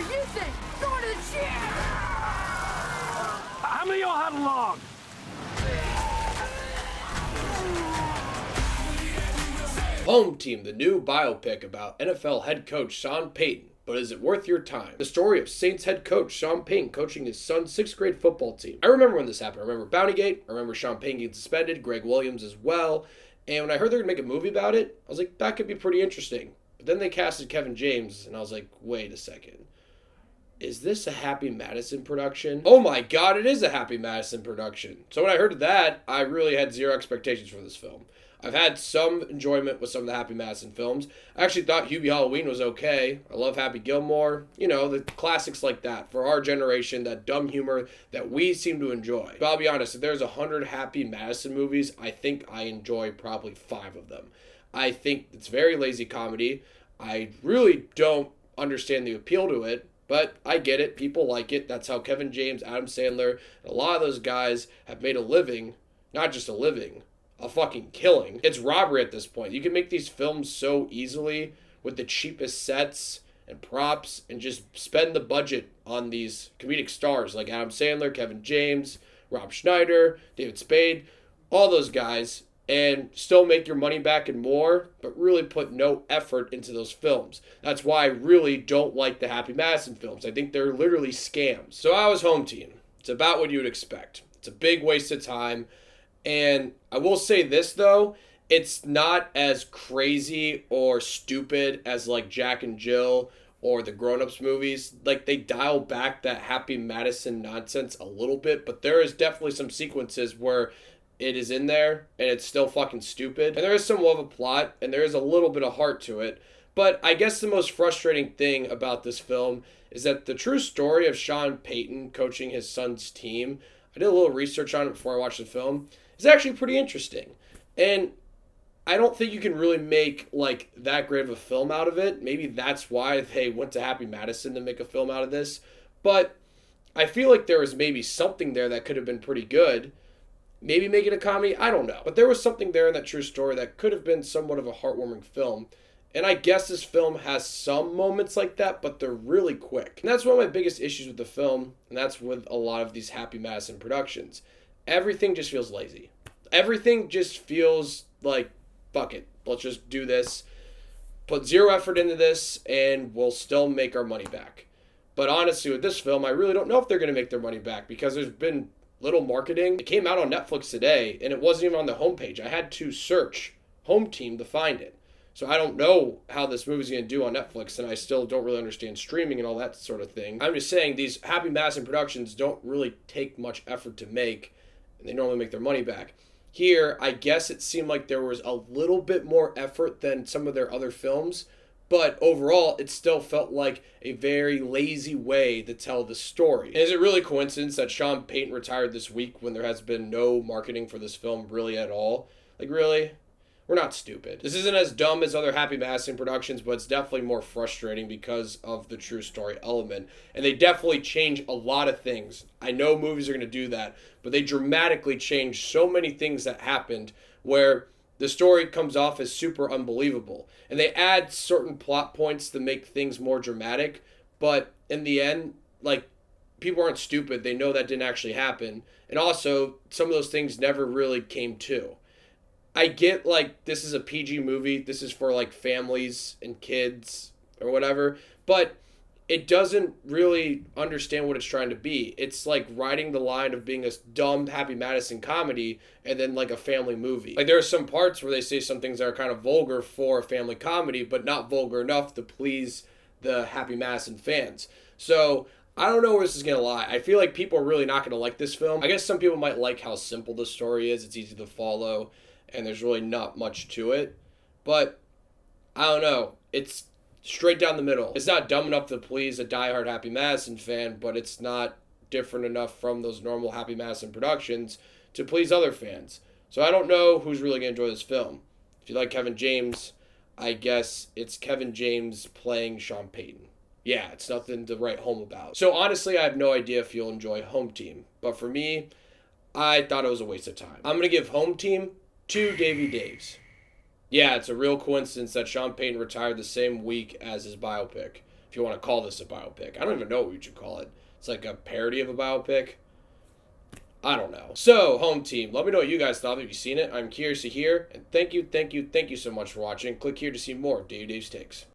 do you think? Going to the gym! How many of y'all had a log? Home Team, the new biopic about NFL head coach Sean Payton. But is it worth your time? The story of Saints head coach Sean Payton coaching his son's 6th grade football team. I remember when this happened. I remember Bountygate. I remember Sean Payton getting suspended, Greg Williams as well. And when I heard they were going to make a movie about it, I was like, that could be pretty interesting. But then they casted Kevin James, and I was like, wait a second. Is this a Happy Madison production? Oh my god, it is a Happy Madison production. So when I heard of that, I really had zero expectations for this film. I've had some enjoyment with some of the Happy Madison films. I actually thought Hubie Halloween was okay. I love Happy Gilmore. You know, the classics like that. For our generation, that dumb humor that we seem to enjoy. But I'll be honest, if there's 100 Happy Madison movies, I think I enjoy probably 5 of them. I think it's very lazy comedy. I really don't understand the appeal to it, but I get it. People like it. That's how Kevin James, Adam Sandler, and a lot of those guys have made a living. Not just a living, a fucking killing. It's robbery at this point. You can make these films so easily with the cheapest sets and props and just spend the budget on these comedic stars like Adam Sandler, Kevin James, Rob Schneider, David Spade, all those guys, and still make your money back and more, but really put no effort into those films. That's why I really don't like the Happy Madison films. I think they're literally scams. So I was Home Team. It's about what you would expect. It's a big waste of time. And I will say this, though, it's not as crazy or stupid as like Jack and Jill or the Grown Ups movies. Like, they dial back that Happy Madison nonsense a little bit, but there is definitely some sequences where it is in there and it's still fucking stupid. And there is somewhat of a plot and there is a little bit of heart to it. But I guess the most frustrating thing about this film is that the true story of Sean Payton coaching his son's team, I did a little research on it before I watched the film, is actually pretty interesting. And I don't think you can really make like that great of a film out of it. Maybe that's why they went to Happy Madison to make a film out of this. But I feel like there was maybe something there that could have been pretty good. Maybe make it a comedy, I don't know. But there was something there in that true story that could have been somewhat of a heartwarming film. And I guess this film has some moments like that, but they're really quick. And that's one of my biggest issues with the film, and that's with a lot of these Happy Madison productions. Everything just feels lazy. Everything just feels like, fuck it, let's just do this. Put zero effort into this, and we'll still make our money back. But honestly, with this film, I really don't know if they're going to make their money back, because there's been little marketing. It came out on Netflix today, and it wasn't even on the homepage. I had to search Home Team to find it. So I don't know how this movie's going to do on Netflix, and I still don't really understand streaming and all that sort of thing. I'm just saying these Happy Madison productions don't really take much effort to make, and they normally make their money back. Here, I guess it seemed like there was a little bit more effort than some of their other films, but overall, it still felt like a very lazy way to tell the story. And is it really coincidence that Sean Payton retired this week when there has been no marketing for this film really at all? Like, really? We're not stupid. This isn't as dumb as other Happy Madison productions, but it's definitely more frustrating because of the true story element. And they definitely change a lot of things. I know movies are going to do that, but they dramatically change so many things that happened where the story comes off as super unbelievable. And they add certain plot points to make things more dramatic, but in the end, like, people aren't stupid. They know that didn't actually happen. And also, some of those things never really came to. I get, like, this is a PG movie. This is for, like, families and kids or whatever. But it doesn't really understand what it's trying to be. It's, like, riding the line of being a dumb Happy Madison comedy and then, like, a family movie. Like, there are some parts where they say some things that are kind of vulgar for a family comedy, but not vulgar enough to please the Happy Madison fans. So I don't know where this is going to lie. I feel like people are really not going to like this film. I guess some people might like how simple the story is. It's easy to follow, and there's really not much to it. But I don't know. It's straight down the middle. It's not dumb enough to please a diehard Happy Madison fan, but it's not different enough from those normal Happy Madison productions to please other fans. So I don't know who's really going to enjoy this film. If you like Kevin James, I guess it's Kevin James playing Sean Payton. Yeah, it's nothing to write home about. So honestly, I have no idea if you'll enjoy Home Team. But for me, I thought it was a waste of time. I'm going to give Home Team 2 Davey Daves. Yeah, it's a real coincidence that Sean Payton retired the same week as his biopic. if you want to call this a biopic. I don't even know what you should call it. It's like a parody of a biopic. I don't know. So, home team, let me know what you guys thought. Have you seen it? I'm curious to hear. And thank you so much for watching. Click here to see more of Dave's Takes.